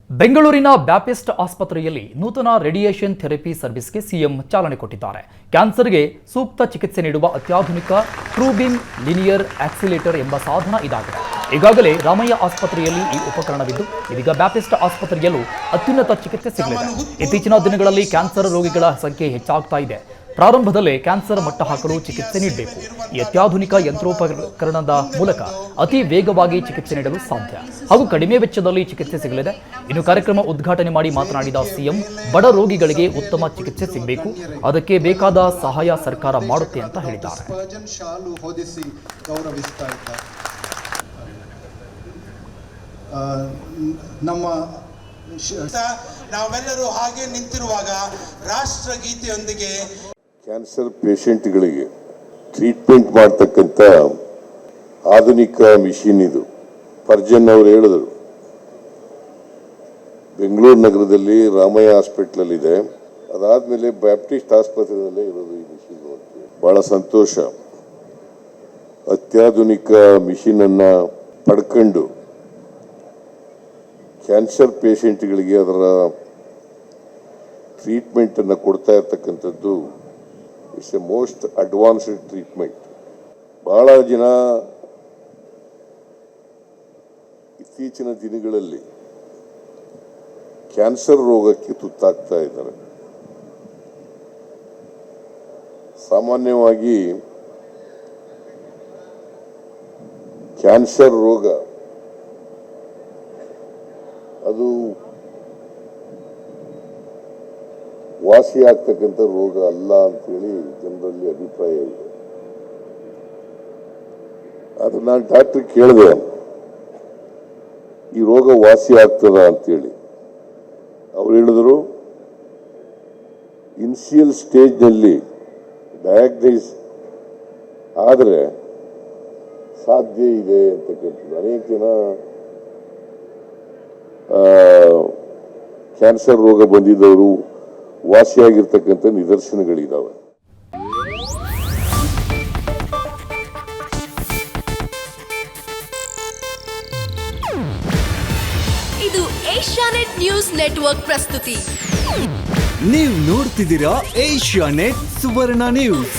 ಬೆಂಗಳೂರಿನ ಬ್ಯಾಪ್ಟಿಸ್ಟ್ ಆಸ್ಪತ್ರೆಯಲ್ಲಿ ನೂತನ ರೇಡಿಯೇಷನ್ ಥೆರಪಿ ಸರ್ವಿಸ್ಗೆ ಸಿಎಂ ಚಾಲನೆ ಕೊಟ್ಟಿದ್ದಾರೆ. ಕ್ಯಾನ್ಸರ್ಗೆ ಸೂಕ್ತ ಚಿಕಿತ್ಸೆ ನೀಡುವ ಅತ್ಯಾಧುನಿಕ ಟ್ರೂಬಿಮ್ ಲಿನಿಯರ್ ಆಕ್ಸಿಲೇಟರ್ ಎಂಬ ಸಾಧನ ಇದಾಗಿದೆ. ಈಗಾಗಲೇ ರಾಮಯ್ಯ ಆಸ್ಪತ್ರೆಯಲ್ಲಿ ಈ ಉಪಕರಣವಿದ್ದು, ಇದೀಗ ಬ್ಯಾಪ್ಟಿಸ್ಟ್ ಆಸ್ಪತ್ರೆಯಲ್ಲೂ ಅತ್ಯುನ್ನತ ಚಿಕಿತ್ಸೆ ಸಿಗಲಿದೆ. ಇತ್ತೀಚಿನ ದಿನಗಳಲ್ಲಿ ಕ್ಯಾನ್ಸರ್ ರೋಗಿಗಳ ಸಂಖ್ಯೆ ಹೆಚ್ಚಾಗ್ತಾ ಇದೆ. ಪ್ರಾರಂಭದಲ್ಲೇ ಕ್ಯಾನ್ಸರ್ ಮಟ್ಟ ಹಾಕಲು ಚಿಕಿತ್ಸೆ ನೀಡಬೇಕು. ಈ ಅತ್ಯಾಧುನಿಕ ಯಂತ್ರೋಪಕರಣದ ಮೂಲಕ ಅತಿ ವೇಗವಾಗಿ ಚಿಕಿತ್ಸೆ ನೀಡಲು ಸಾಧ್ಯ ಹಾಗೂ ಕಡಿಮೆ ವೆಚ್ಚದಲ್ಲಿ ಚಿಕಿತ್ಸೆ ಸಿಗಲಿದೆ. ಇನ್ನು ಕಾರ್ಯಕ್ರಮ ಉದ್ಘಾಟನೆ ಮಾಡಿ ಮಾತನಾಡಿದ ಸಿಎಂ, ಬಡ ರೋಗಿಗಳಿಗೆ ಉತ್ತಮ ಚಿಕಿತ್ಸೆ ಸಿಗಬೇಕು, ಅದಕ್ಕೆ ಬೇಕಾದ ಸಹಾಯ ಸರ್ಕಾರ ಮಾಡುತ್ತೆ ಅಂತ ಹೇಳಿದ್ದಾರೆ. ನಾವೆಲ್ಲರೂ ಹಾಗೆ ನಿಂತಿರುವಾಗ ರಾಷ್ಟ್ರಗೀತೆಯೊಂದಿಗೆ ಕ್ಯಾನ್ಸರ್ ಪೇಷಂಟ್ಗಳಿಗೆ ಟ್ರೀಟ್ಮೆಂಟ್ ಮಾಡ್ತಕ್ಕಂಥ ಆಧುನಿಕ ಮಿಷಿನ್ ಇದು. ಫರ್ಜನ್ ಅವರು ಹೇಳಿದರು, ಬೆಂಗಳೂರು ನಗರದಲ್ಲಿ ರಾಮಯ್ಯ ಹಾಸ್ಪಿಟಲ್ ಇದೆ, ಅದಾದ್ಮೇಲೆ ಬ್ಯಾಪ್ಟಿಸ್ಟ್ ಆಸ್ಪತ್ರೆಯಲ್ಲೇ ಇರೋದು ಈ ಮಿಷಿನ್. ಬಹಳ ಸಂತೋಷ. ಅತ್ಯಾಧುನಿಕ ಮಿಷಿನ್ ಅನ್ನ ಪಡ್ಕೊಂಡು ಕ್ಯಾನ್ಸರ್ ಪೇಷಂಟ್ಗಳಿಗೆ ಅದರ ಟ್ರೀಟ್ಮೆಂಟ್ ಅನ್ನು ಕೊಡ್ತಾ ಇರ್ತಕ್ಕಂಥದ್ದು it's A most advanced treatment. ಬಹಳ ಜನ ಇತ್ತೀಚಿನ ದಿನಗಳಲ್ಲಿ ಕ್ಯಾನ್ಸರ್ ರೋಗಕ್ಕೆ ತುತ್ತಾಗ್ತಾ ಇದ್ದಾರೆ. ಸಾಮಾನ್ಯವಾಗಿ ಕ್ಯಾನ್ಸರ್ ರೋಗ ಅದು ವಾಸಿ ಆಗ್ತಕ್ಕಂಥ ರೋಗ ಅಲ್ಲ ಅಂತೇಳಿ ಜನರಲ್ಲಿ ಅಭಿಪ್ರಾಯ ಇದೆ. ಅದು ನಾನು ಡಾಕ್ಟರ್ ಕೇಳಿದೆ, ಈ ರೋಗ ವಾಸಿ ಆಗ್ತದ ಅಂತೇಳಿ. ಅವ್ರು ಹೇಳಿದ್ರು, ಇನಿಷಿಯಲ್ ಸ್ಟೇಜ್ನಲ್ಲಿ ಡಯಾಗ್ನೈಸ್ ಆದರೆ ಸಾಧ್ಯ ಇದೆ ಅಂತಕ್ಕಂಥದ್ದು. ಅನೇಕ ಜನ ಕ್ಯಾನ್ಸರ್ ರೋಗ ಬಂದಿದ್ದವರು ವಾಸಿಯಾಗಿರ್ತಕ್ಕಂಥ ನಿದರ್ಶನಗಳಿದ್ದಾವೆ. ಇದು ಏಷ್ಯಾನೆಟ್ ನ್ಯೂಸ್ ನೆಟ್ವರ್ಕ್ ಪ್ರಸ್ತುತಿ. ನೀವು ನೋಡ್ತಿದ್ದೀರಾ ಏಷ್ಯಾನೆಟ್ ಸುವರ್ಣ ನ್ಯೂಸ್.